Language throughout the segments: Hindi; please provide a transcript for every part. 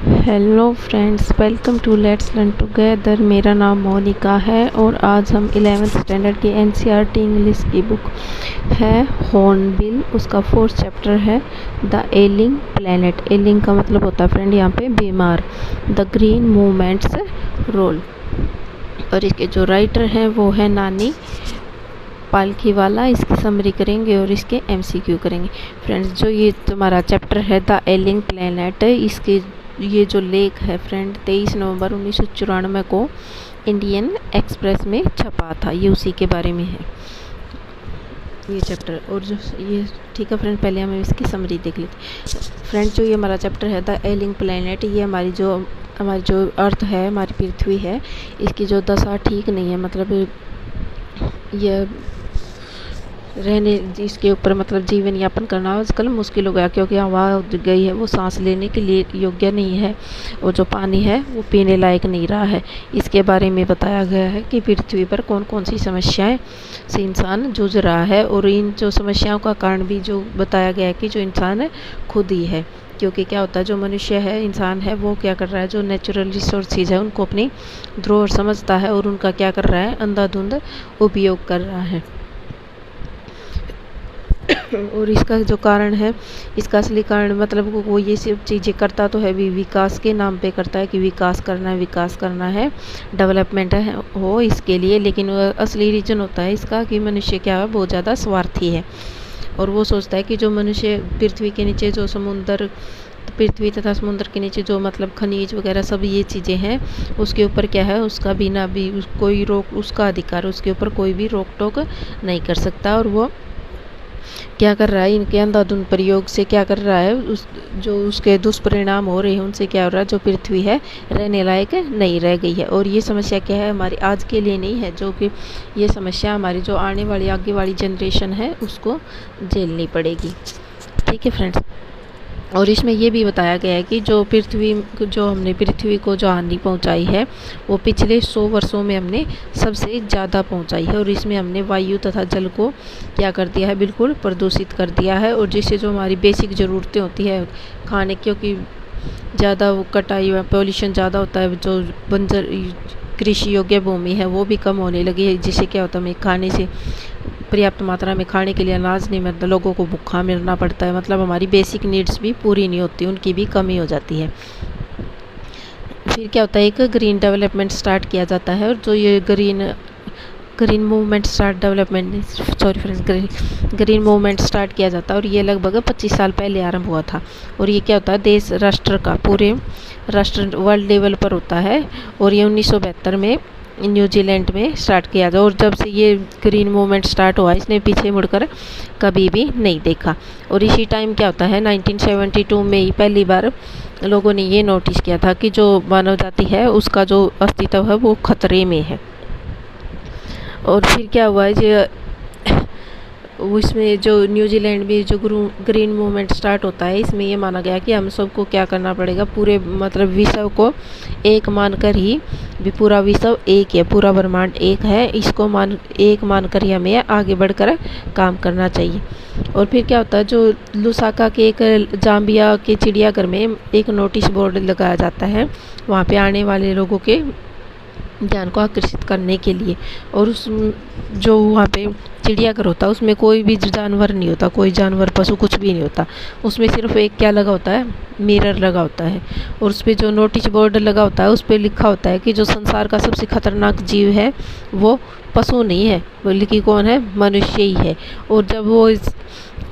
Hello friends, welcome to let's learn together. मेरा नाम मोनिका है और आज हम 11th स्टैंडर्ड की एनसीईआरटी इंग्लिश की बुक है हॉर्नबिल, उसका 4th चैप्टर है द एलिंग प्लैनेट। एलिंग का मतलब होता है फ्रेंड यहाँ पे बीमार। द ग्रीन मूवमेंट्स रोल, और इसके जो राइटर हैं वो है नानी पालखीवाला। इसकी समरी करेंगे और इसके एमसीक्यू करेंगे। फ्रेंड्स, जो ये तुम्हारा चैप्टर है द एलिंग प्लैनेट, इसके ये जो लेख है फ्रेंड 23 नवंबर 1994 को इंडियन एक्सप्रेस में छपा था। ये उसी के बारे में है ये चैप्टर। और जो ये ठीक है फ्रेंड, पहले हम इसकी समरी देख लेते हैं। फ्रेंड, जो ये हमारा चैप्टर है द एलिंग प्लैनेट, ये हमारी जो अर्थ है, हमारी पृथ्वी है, इसकी जो दशा ठीक नहीं है। मतलब ये रहने इसके ऊपर मतलब जीवन यापन करना आजकल मुश्किल हो गया, क्योंकि हवा गई है वो सांस लेने के लिए योग्य नहीं है, और जो पानी है वो पीने लायक नहीं रहा है। इसके बारे में बताया गया है कि पृथ्वी पर कौन कौन सी समस्याएं से इंसान जूझ रहा है, और इन जो समस्याओं का कारण भी जो बताया गया है कि जो इंसान है खुद ही है। क्योंकि क्या होता है, जो मनुष्य है, इंसान है, वो क्या कर रहा है, जो नेचुरल रिसोर्सेज है उनको अपनी धरोहर समझता है और उनका क्या कर रहा है, अंधाधुंध उपयोग कर रहा है। और इसका जो कारण है, इसका असली कारण मतलब वो ये सब चीज़ें करता तो है भी विकास के नाम पे करता है कि विकास करना है, डेवलपमेंट है हो इसके लिए, लेकिन असली रीज़न होता है इसका कि मनुष्य क्या है, बहुत ज़्यादा स्वार्थी है। और वो सोचता है कि जो मनुष्य पृथ्वी के नीचे जो पृथ्वी तथा समुद्र के नीचे जो मतलब खनिज वगैरह सब ये चीज़ें हैं, उसके ऊपर क्या है, उसका बिना भी कोई उसका अधिकार, उसके ऊपर कोई भी रोक टोक नहीं कर सकता। और वो क्या कर रहा है, इनके अंधाधुंध प्रयोग से क्या कर रहा है, जो उसके दुष्परिणाम हो रहे हैं उनसे क्या हो रहा है, जो पृथ्वी है रहने लायक नहीं रह गई है। और ये समस्या क्या है, हमारी आज के लिए नहीं है, जो कि ये समस्या हमारी जो आगे वाली जनरेशन है उसको झेलनी पड़ेगी। ठीक है फ्रेंड्स, और इसमें ये भी बताया गया है कि जो हमने पृथ्वी को जो हानि पहुंचाई है वो पिछले 100 वर्षों में हमने सबसे ज़्यादा पहुंचाई है। और इसमें हमने वायु तथा जल को क्या कर दिया है, बिल्कुल प्रदूषित कर दिया है। और जिससे जो हमारी बेसिक ज़रूरतें होती है खाने, क्योंकि ज़्यादा वो कटाई व पॉल्यूशन ज़्यादा होता है, जो बंजर कृषि योग्य भूमि है वो भी कम होने लगी है, जिससे क्या होता है, हमें खाने से पर्याप्त मात्रा में खाने के लिए अनाज नहीं मिलता, लोगों को भूखा मिलना पड़ता है। मतलब हमारी बेसिक नीड्स भी पूरी नहीं होती, उनकी भी कमी हो जाती है। फिर क्या होता है, एक ग्रीन डेवलपमेंट स्टार्ट किया जाता है, और जो ये ग्रीन मूवमेंट स्टार्ट किया जाता है, और ये लगभग 25 साल पहले आरंभ हुआ था। और ये क्या होता है, देश राष्ट्र का पूरे राष्ट्र वर्ल्ड लेवल पर होता है। और ये 1972 में न्यूजीलैंड में स्टार्ट किया था। और जब से ये ग्रीन मूवमेंट स्टार्ट हुआ, इसने पीछे मुड़कर कभी भी नहीं देखा। और इसी टाइम क्या होता है, 1972 में ही पहली बार लोगों ने ये नोटिस किया था कि जो मानव जाति है उसका जो अस्तित्व है वो खतरे में है। और फिर क्या हुआ है, जो उसमें जो न्यूजीलैंड में जो ग्रीन मूवमेंट स्टार्ट होता है, इसमें ये माना गया कि हम सबको क्या करना पड़ेगा, पूरे मतलब विश्व को एक मानकर ही, भी पूरा विश्व एक है, पूरा ब्रह्मांड एक है, इसको एक मानकर ही हमें आगे बढ़कर काम करना चाहिए। और फिर क्या होता है, जो लुसाका के एक जाम्बिया के चिड़ियाघर में एक नोटिस बोर्ड लगाया जाता है, वहाँ पे आने वाले लोगों के ध्यान को आकर्षित करने के लिए। और उस जो वहाँ पे चिड़ियाघर होता है उसमें कोई भी जानवर नहीं होता, कोई जानवर पशु कुछ भी नहीं होता। उसमें सिर्फ एक क्या लगा होता है, मिरर लगा होता है। और उस पर जो नोटिस बोर्ड लगा होता है उस पर लिखा होता है कि जो संसार का सबसे खतरनाक जीव है वो पशु नहीं है, बल्कि कौन है, मनुष्य ही है। और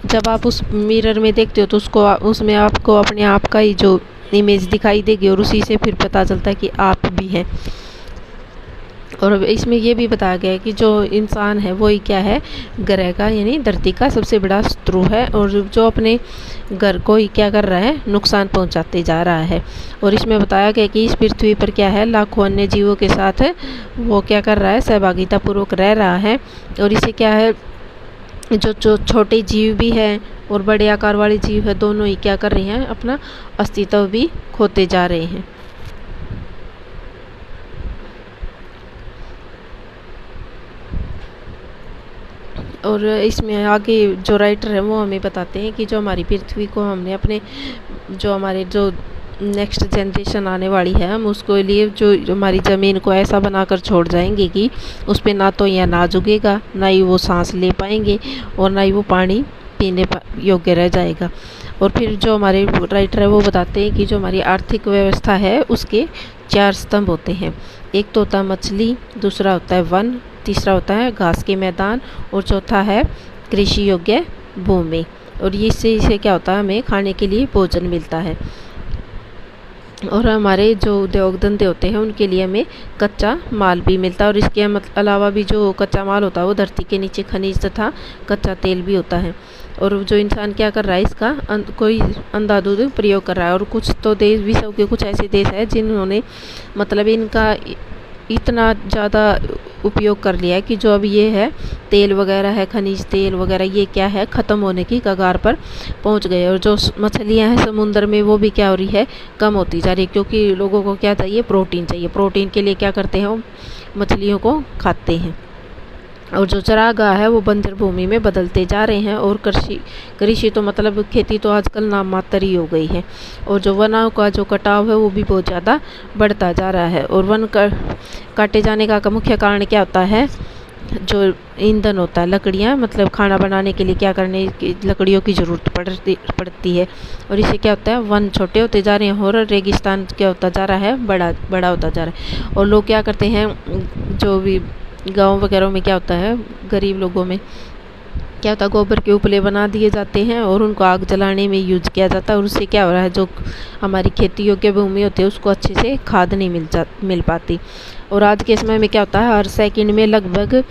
जब आप उस मिरर में देखते हो तो उसमें आपको अपने आप का ही जो इमेज दिखाई देगी, और उसी से फिर पता चलता है कि आप भी हैं। और इसमें ये भी बताया गया है कि जो इंसान है वो ही क्या है, ग्रह का यानी धरती का सबसे बड़ा शत्रु है, और जो अपने घर को ही क्या कर रहा है, नुकसान पहुंचाते जा रहा है। और इसमें बताया गया कि इस पृथ्वी पर क्या है, लाखों अन्य जीवों के साथ वो क्या कर रहा है, सहभागिता पूर्वक रह रहा है। और इसे क्या है, जो छोटे जीव भी हैं और बड़े आकार वाले जीव है, दोनों ही क्या कर रहे हैं, अपना अस्तित्व भी खोते जा रहे हैं। और इसमें आगे जो राइटर है वो हमें बताते हैं कि जो हमारी पृथ्वी को हमने अपने जो हमारे जो नेक्स्ट जनरेशन आने वाली है, हम उसको लिए जो हमारी ज़मीन को ऐसा बनाकर छोड़ जाएंगे कि उस पर ना तो ये अनाज उगेगा, ना ही वो सांस ले पाएंगे और ना ही वो पानी पीने योग्य रह जाएगा। और फिर जो हमारे राइटर है वो बताते हैं कि जो हमारी आर्थिक व्यवस्था है उसके 4 स्तंभ होते हैं। एक तो होता है मछली, दूसरा होता है वन, तीसरा होता है घास के मैदान और चौथा है कृषि योग्य भूमि। और ये इससे क्या होता है, हमें खाने के लिए भोजन मिलता है। और हमारे जो उद्योग धंधे होते हैं उनके लिए हमें कच्चा माल भी मिलता है। और इसके अलावा भी जो कच्चा माल होता है वो धरती के नीचे खनिज तथा कच्चा तेल भी होता है। और जो इंसान क्या कर रहा है, इसका कोई अंधाधुंध प्रयोग कर रहा है। और कुछ तो देश, विश्व के कुछ ऐसे देश हैं जिन्होंने मतलब इनका इतना ज़्यादा उपयोग कर लिया है कि जो अब ये है तेल वगैरह है, खनिज तेल वगैरह, ये क्या है ख़त्म होने की कगार पर पहुंच गए। और जो मछलियां हैं समुद्र में वो भी क्या हो रही है, कम होती जा रही है। क्योंकि लोगों को क्या चाहिए, प्रोटीन चाहिए। प्रोटीन के लिए क्या करते हैं, वो मछलियों को खाते हैं। और जो चरागाह है वो बंजर भूमि में बदलते जा रहे हैं। और कृषि तो मतलब खेती तो आजकल नाम मात्र ही हो गई है। और जो वनों का जो कटाव है वो भी बहुत ज़्यादा बढ़ता जा रहा है। और वन काटे जाने का मुख्य कारण क्या होता है, जो ईंधन होता है, लकड़ियाँ, मतलब खाना बनाने के लिए क्या करने की लकड़ियों की ज़रूरत पड़ती है। और इससे क्या होता है, वन छोटे होते जा रहे हैं और रेगिस्तान क्या होता जा रहा है, बड़ा होता जा रहा है। और लोग क्या करते हैं, जो भी गांव वगैरह में क्या होता है, गरीब लोगों में क्या होता है, गोबर के उपले बना दिए जाते हैं और उनको आग जलाने में यूज किया जाता है। और उससे क्या हो रहा है, जो हमारी खेती योग्य भूमि होती है उसको अच्छे से खाद नहीं मिल पाती। और आज के समय में क्या होता है, हर सेकंड में लगभग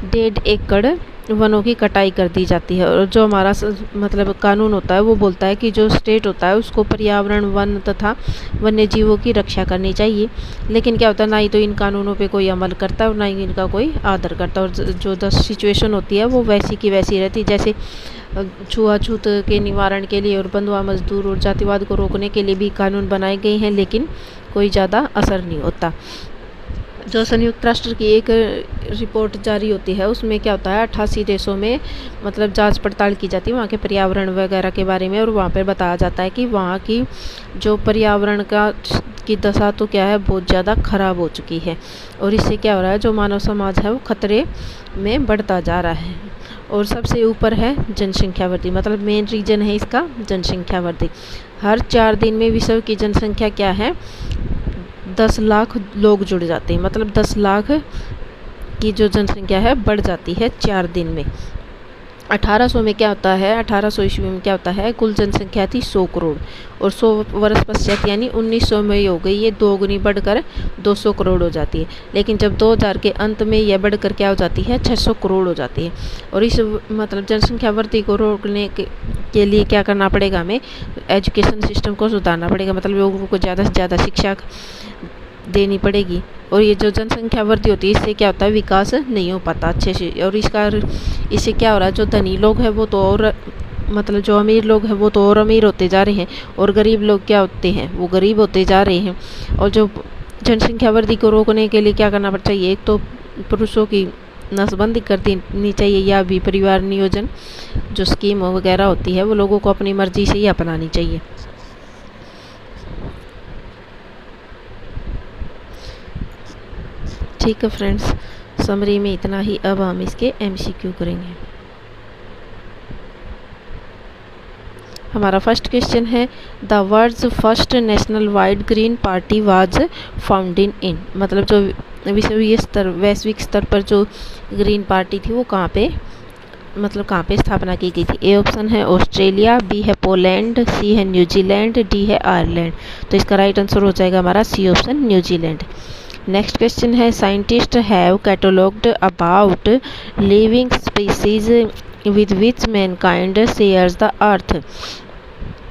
1.5 एकड़ वनों की कटाई कर दी जाती है। और जो हमारा मतलब कानून होता है वो बोलता है कि जो स्टेट होता है उसको पर्यावरण, वन तथा वन्य जीवों की रक्षा करनी चाहिए। लेकिन क्या होता है, ना ही तो इन कानूनों पे कोई अमल करता है और ना ही इनका कोई आदर करता है। और जो सिचुएशन होती है वो वैसी की वैसी रहती है। जैसे छुआछूत के निवारण के लिए और बंधुआ मजदूर और जातिवाद को रोकने के लिए भी कानून बनाए गए हैं, लेकिन कोई ज़्यादा असर नहीं होता। जो संयुक्त राष्ट्र की एक रिपोर्ट जारी होती है उसमें क्या होता है, 88 देशों में मतलब जांच पड़ताल की जाती है वहाँ के पर्यावरण वगैरह के बारे में। और वहाँ पर बताया जाता है कि वहाँ की जो पर्यावरण की दशा तो क्या है, बहुत ज़्यादा ख़राब हो चुकी है। और इससे क्या हो रहा है, जो मानव समाज है वो खतरे में बढ़ता जा रहा है। और सबसे ऊपर है जनसंख्या वृद्धि, मतलब मेन रीज़न है इसका जनसंख्या वृद्धि। हर 4 दिन में विश्व की जनसंख्या क्या है, 10 लाख लोग जुड़ जाते हैं। मतलब 10 लाख की जो जनसंख्या है बढ़ जाती है 4 दिन में। 1800 में क्या होता है, 1800 ईस्वी में क्या होता है, कुल जनसंख्या थी 100 करोड़। और 100 वर्ष पश्चात यानी 1900 में ये हो गई, ये 2 गुनी बढ़कर 200 करोड़ हो जाती है। लेकिन जब 2000 के अंत में यह बढ़कर क्या हो जाती है, 600 करोड़ हो जाती है। और इस मतलब जनसंख्या वृद्धि को रोकने के लिए क्या करना पड़ेगा, हमें एजुकेशन सिस्टम को सुधारना पड़ेगा। मतलब लोगों को ज़्यादा से ज़्यादा शिक्षा देनी पड़ेगी। और ये जो जनसंख्या वृद्धि होती है इससे क्या होता है, विकास नहीं हो पाता अच्छे से। और इससे क्या हो रहा है, जो धनी लोग हैं वो तो और मतलब जो अमीर लोग हैं वो तो और अमीर होते जा रहे हैं और गरीब लोग क्या होते हैं, वो गरीब होते जा रहे हैं। और जो जनसंख्या वृद्धि को रोकने के लिए क्या करना पड़ता है, एक तो पुरुषों की नसबंदी कर देनी चाहिए, या भी परिवार नियोजन जो स्कीम वगैरह होती है वो लोगों को अपनी मर्जी से ही अपनानी चाहिए। ठीक है फ्रेंड्स, समरी में इतना ही। अब हम इसके MCQ करेंगे। हमारा फर्स्ट क्वेश्चन है, the world's first national wide green party was founded in, मतलब जो वैश्विक स्तर पर जो ग्रीन पार्टी थी वो कहाँ पे स्थापना की गई थी। ए ऑप्शन है ऑस्ट्रेलिया, बी है पोलैंड, सी है न्यूजीलैंड, डी है आयरलैंड। तो इसका राइट आंसर हो जाएगा हमारा C option, New Zealand. Next question है, scientist have catalogued about living species with which mankind shares the earth.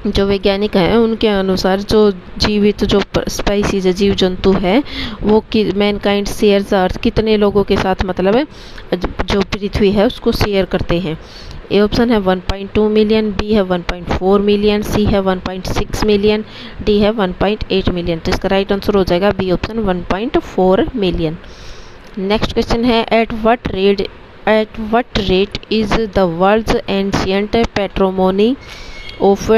जो वैज्ञानिक हैं उनके अनुसार जो जीवित जो स्पीसीज जीव जंतु है वो मैनकाइंड शेयर्स द अर्थ, कितने लोगों के साथ मतलब जो पृथ्वी है उसको शेयर करते हैं। ए ऑप्शन है 1.2 मिलियन, बी है 1.4 मिलियन, सी है 1.6 मिलियन, डी है 1.8 मिलियन। तो इसका राइट आंसर हो जाएगा B option 1.4 million. Next question है, at what rate is the world's ancient patrimony of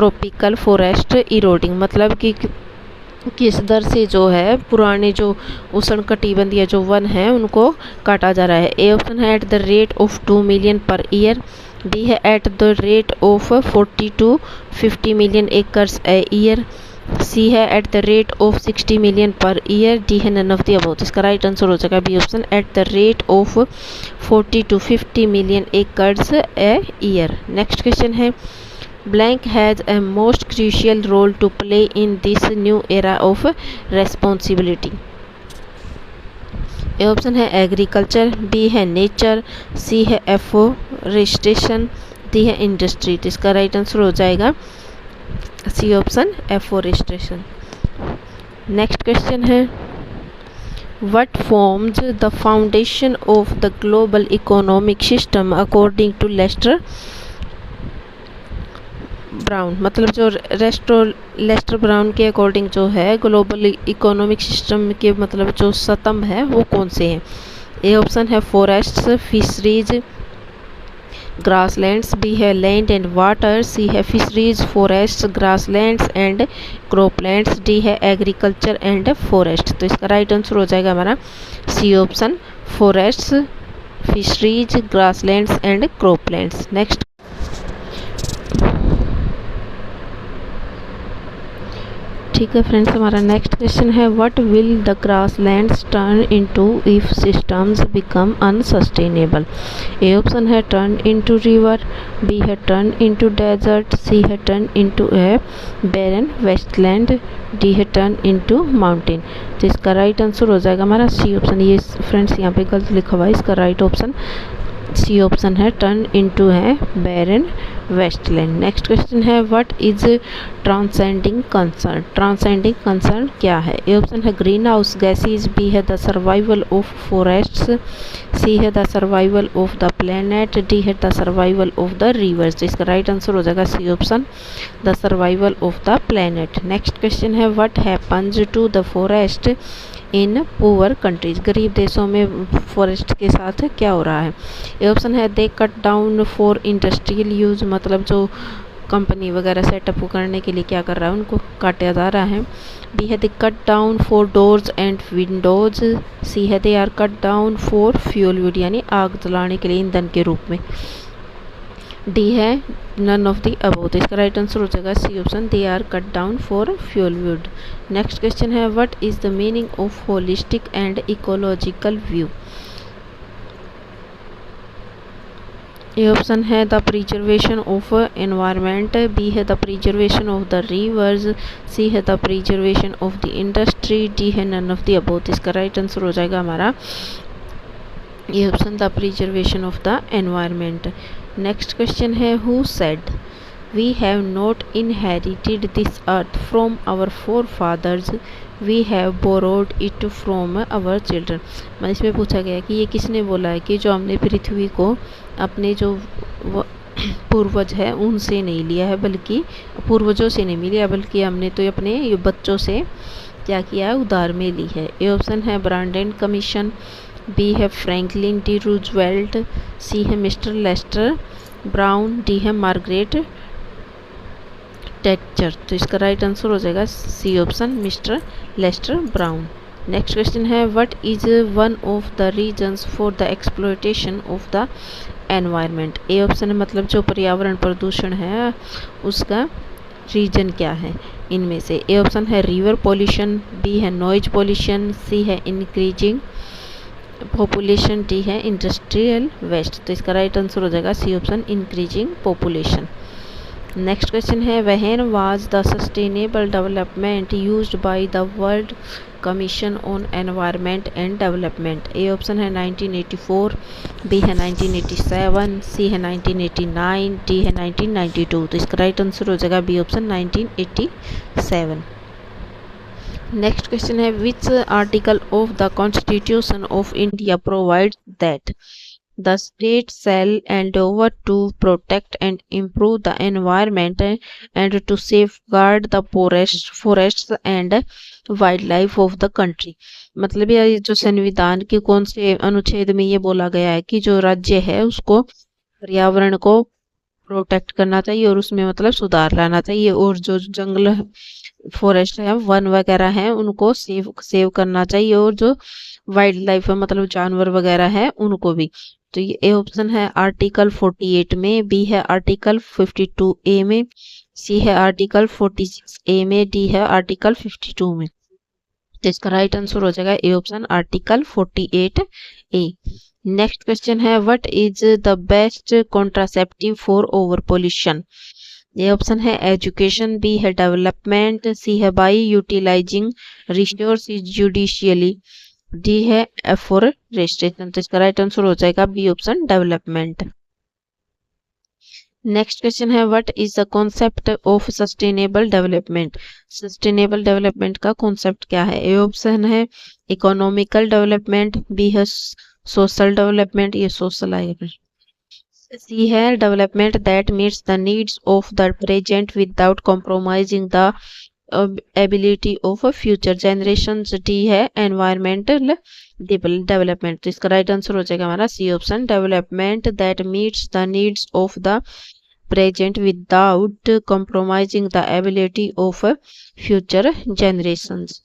tropical forest eroding, मतलब कि किस दर से जो है पुराने जो उष्णकटिबंधीय जो वन हैं उनको काटा जा रहा है। ए ऑप्शन है at the rate of 2 million per year, B है at the rate of 40 to 50 million acres a year, C है at the rate of 60 million per year, D है नन ऑफ द अबोव। इसका राइट आंसर हो जाएगा B option at the rate of 40 to 50 million acres a year. Next question है blank has a most crucial role to play in this new era of responsibility। A option है एग्रीकल्चर, बी है नेचर, सी है एफोरेस्टेशन, डी है इंडस्ट्री। तो इसका राइट आंसर हो जाएगा C option afforestation. Next question है what forms the foundation of the global economic system according to Lester Brown, मतलब जो लेस्टर ब्राउन के अकॉर्डिंग जो है ग्लोबल इकोनॉमिक सिस्टम के मतलब जो स्तंभ है वो कौन से हैं। ए ऑप्शन है फॉरेस्ट्स, फिशरीज, ग्रासलैंड्स, बी है लैंड एंड वाटर, सी है fisheries, forest, grasslands and croplands, D है एग्रीकल्चर एंड फॉरेस्ट। तो इसका राइट आंसर हो जाएगा हमारा C option forests, fisheries, grasslands and croplands. Next ठीक है फ्रेंड्स, हमारा नेक्स्ट क्वेश्चन है what will the grasslands turn into if systems become unsustainable. A option है टर्न इनटू रिवर, बी है टर्न इनटू डेजर्ट, सी है टर्न इनटू ए बैरन वेस्टलैंड, डी है टर्न इनटू माउंटेन। तो इसका राइट आंसर हो जाएगा हमारा सी ऑप्शन। ये फ्रेंड्स यहाँ पे गलत लिखा हुआ है, इसका राइट ऑप्शन सी ऑप्शन है टर्न इनटू है बैरन वेस्टलैंड। नेक्स्ट क्वेश्चन है what is transcending concern. Transcending concern क्या है। ए ऑप्शन है ग्रीन हाउस गैसेज, बी है the survival of forests, C है the survival of the planet, D है the survival of the rivers. इसका राइट आंसर हो जाएगा C option the survival of the planet. Next question है what happens to the forest in poor countries. गरीब देशों में फॉरेस्ट के साथ क्या हो रहा है। ये ऑप्शन है they cut down for industrial use, मतलब जो कंपनी वगैरह सेटअप करने के लिए क्या कर रहा है उनको काटा जा रहा है। बी है they cut down for doors and windows, C है they are cut down for fuel wood, यानी आग जलाने के लिए ईंधन के रूप में, डी है नन ऑफ दी अबोव। तो इसका राइट आंसर हो जाएगा C option they are cut down for fuel wood. Next question है what is the meaning of holistic and ecological view. A option है the preservation of environment, B है the preservation of the rivers, C है the preservation of the industry, D है नन ऑफ द अबोव। इसका राइट आंसर हो जाएगा हमारा ये option the preservation of the environment. Next question है who said we have not inherited this earth from our forefathers, we have borrowed it from our children. मतलब इसमें पूछा गया कि ये किसने बोला है कि जो हमने पृथ्वी को अपने जो पूर्वज है उनसे नहीं लिया है, बल्कि पूर्वजों से नहीं लिया, बल्कि हमने तो अपने बच्चों से क्या किया है उधार में ली है। ए ऑप्शन है ब्रांडन कमीशन, बी है फ्रैंकलिन डी रूजवेल्ट, सी है मिस्टर लेस्टर ब्राउन, डी है मार्गरेट टेचर। तो इसका राइट आंसर हो जाएगा C option Mr Lester Brown. Next question है what is one of the reasons for the exploitation of the environment. A option है मतलब जो पर्यावरण प्रदूषण है उसका रीजन क्या है इनमें से। ए ऑप्शन है रिवर पॉल्यूशन, बी है नॉइज पॉल्यूशन, सी है इंक्रीजिंग पॉपुलेशन, डी है इंडस्ट्रियल वेस्ट। तो इसका राइट आंसर हो जाएगा C option increasing population. Next question है when was the sustainable development used by the world commission on environment and development. A option है 1984, बी है 1987, सी है 1989, डी है 1992। तो इसका राइट आंसर हो जाएगा बी ऑप्शन 1987। नेक्स्ट क्वेश्चन है which article of the constitution of India provides that the state shall endeavor to protect and improve the environment and to safeguard the forests and wildlife of the country। मतलब ये जो संविधान के कौन से अनुच्छेद में ये बोला गया है कि जो राज्य है उसको पर्यावरण को प्रोटेक्ट करना चाहिए और उसमें मतलब सुधार लाना चाहिए। और जो जंगल फॉरेस्ट है, वन वगैरह हैं, उनको सेव करना चाहिए। और जो वाइल्ड लाइफ है मतलब जानवर वगैरह है उनको भी। तो ये ए ऑप्शन है आर्टिकल 48 में, बी है आर्टिकल 52 ए में, सी है आर्टिकल 46 ए में, डी है आर्टिकल 52 में। तो इसका राइट आंसर हो जाएगा A option article 48 A. Next question है what is the best contraceptive for over pollution. ये ऑप्शन है एजुकेशन, बी है डेवलपमेंट, सी है by utilizing resource judiciously, D है एफोरेस्टेशन। तो इसका राइट आंसर हो जाएगा B option development. Next question है what is the concept of sustainable development. Sustainable development का कॉन्सेप्ट क्या है। ए ऑप्शन है इकोनॉमिकल डेवलपमेंट, बी है सोशल डेवलपमेंट, ये सोशल आएगा, सी है development that meets the needs of the present without compromising the ability of future generations, D है एनवायरमेंटल डेवलपमेंट। तो इसका राइट आंसर हो जाएगा हमारा C option development that meets the needs of the present without compromising the ability of future generations।